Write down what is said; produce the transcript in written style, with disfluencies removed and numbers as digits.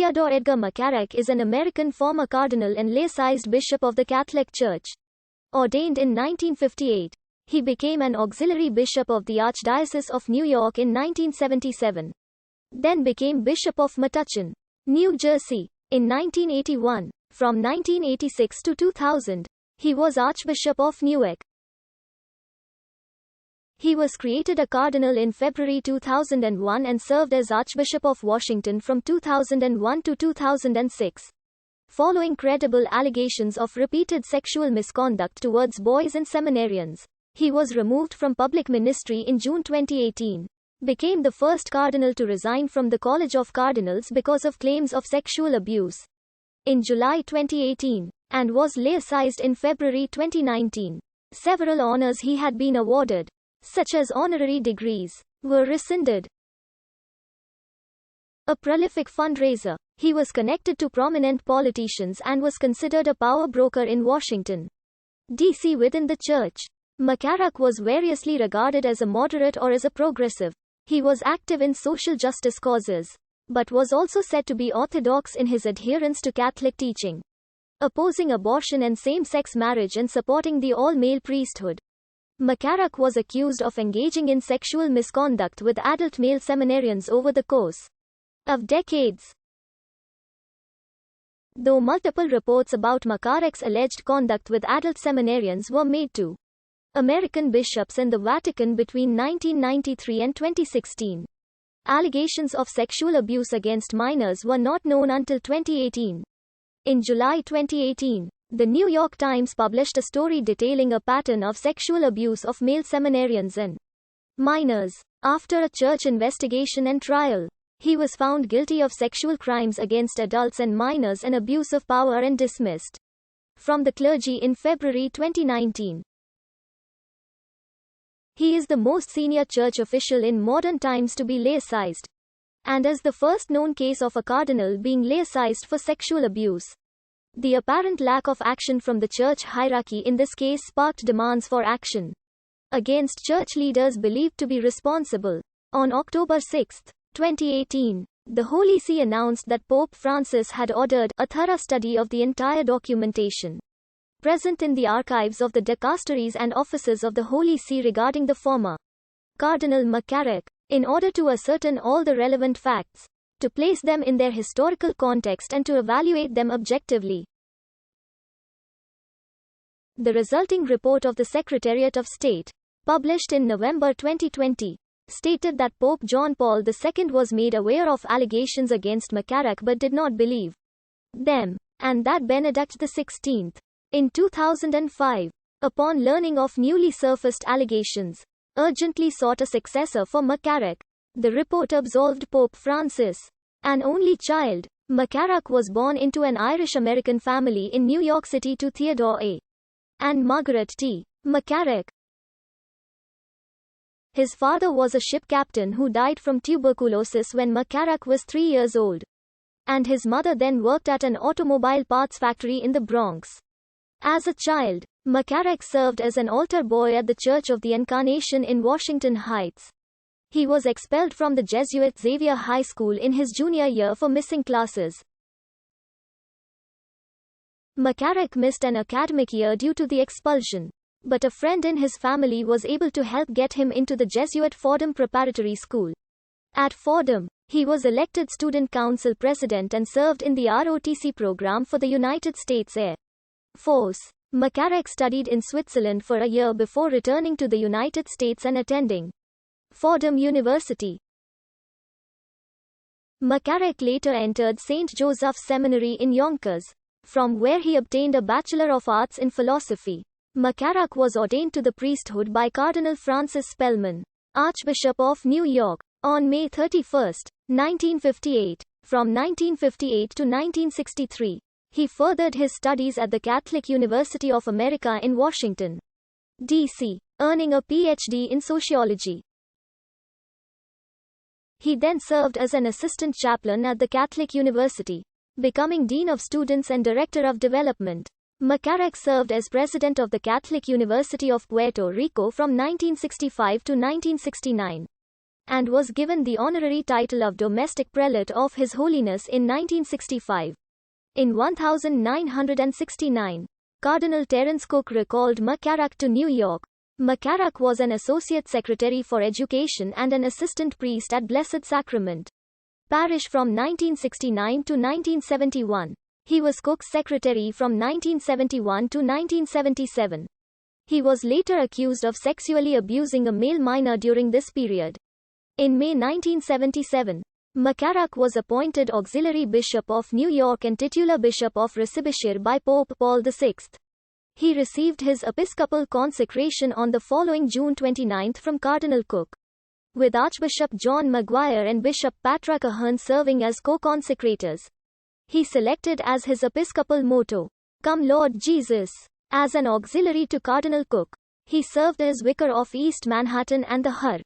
Theodore Edgar McCarrick is an American former cardinal and laicized bishop of the Catholic Church. Ordained in 1958, he became an auxiliary bishop of the Archdiocese of New York in 1977. Then became Bishop of Metuchen, New Jersey, in 1981. From 1986 to 2000, he was Archbishop of Newark. He was created a cardinal in February 2001 and served as Archbishop of Washington from 2001 to 2006. Following credible allegations of repeated sexual misconduct towards boys and seminarians, he was removed from public ministry in June 2018. Became the first cardinal to resign from the College of Cardinals because of claims of sexual abuse in July 2018, and was laicized in February 2019. Several honors he had been awarded, such as honorary degrees, were rescinded. A prolific fundraiser, he was connected to prominent politicians and was considered a power broker in Washington, D.C. within the church. McCarrick was variously regarded as a moderate or as a progressive. He was active in social justice causes, but was also said to be orthodox in his adherence to Catholic teaching, opposing abortion and same-sex marriage and supporting the all-male priesthood. McCarrick was accused of engaging in sexual misconduct with adult male seminarians over the course of decades. Though multiple reports about McCarrick's alleged conduct with adult seminarians were made to American bishops and the Vatican between 1993 and 2016, allegations of sexual abuse against minors were not known until 2018. In July 2018, The New York Times published a story detailing a pattern of sexual abuse of male seminarians and minors. After a church investigation and trial, he was found guilty of sexual crimes against adults and minors and abuse of power and dismissed from the clergy in February 2019. He is the most senior church official in modern times to be laicized, and is the first known case of a cardinal being laicized for sexual abuse. The apparent lack of action from the church hierarchy in this case sparked demands for action against church leaders believed to be responsible. On October 6, 2018, the Holy See announced that Pope Francis had ordered a thorough study of the entire documentation present in the archives of the dicasteries and offices of the Holy See regarding the former Cardinal McCarrick, in order to ascertain all the relevant facts, to place them in their historical context and to evaluate them objectively. The resulting report of the Secretariat of State, published in November 2020, stated that Pope John Paul II was made aware of allegations against McCarrick but did not believe them, and that Benedict XVI, in 2005, upon learning of newly surfaced allegations, urgently sought a successor for McCarrick. The report absolved Pope Francis, an only child. McCarrick was born into an Irish-American family in New York City to Theodore A. and Margaret T. McCarrick. His father was a ship captain who died from tuberculosis when McCarrick was 3 years old, and his mother then worked at an automobile parts factory in the Bronx. As a child, McCarrick served as an altar boy at the Church of the Incarnation in Washington Heights. He was expelled from the Jesuit Xavier High School in his junior year for missing classes. McCarrick missed an academic year due to the expulsion, but a friend in his family was able to help get him into the Jesuit Fordham Preparatory School. At Fordham, he was elected student council president and served in the ROTC program for the United States Air Force. McCarrick studied in Switzerland for a year before returning to the United States and attending Fordham University. McCarrick later entered St. Joseph's Seminary in Yonkers, from where he obtained a Bachelor of Arts in Philosophy. McCarrick was ordained to the priesthood by Cardinal Francis Spellman, Archbishop of New York, on May 31, 1958. From 1958 to 1963, he furthered his studies at the Catholic University of America in Washington, D.C., earning a Ph.D. in sociology. He then served as an assistant chaplain at the Catholic University, becoming Dean of Students and Director of Development. McCarrick served as president of the Catholic University of Puerto Rico from 1965 to 1969. and was given the honorary title of Domestic Prelate of His Holiness in 1965. In 1969, Cardinal Terence Cook recalled McCarrick to New York. McCarrick was an Associate Secretary for Education and an Assistant Priest at Blessed Sacrament Parish from 1969 to 1971. He was Cook's secretary from 1971 to 1977. He was later accused of sexually abusing a male minor during this period. In May 1977, McCarrick was appointed Auxiliary Bishop of New York and titular Bishop of Recibishir by Pope Paul VI. He received his episcopal consecration on the following June 29 from Cardinal Cook, with Archbishop John Maguire and Bishop Patrick Ahern serving as co-consecrators. He selected as his episcopal motto, "Come Lord Jesus." As an auxiliary to Cardinal Cook, he served as vicar of East Manhattan and the Har.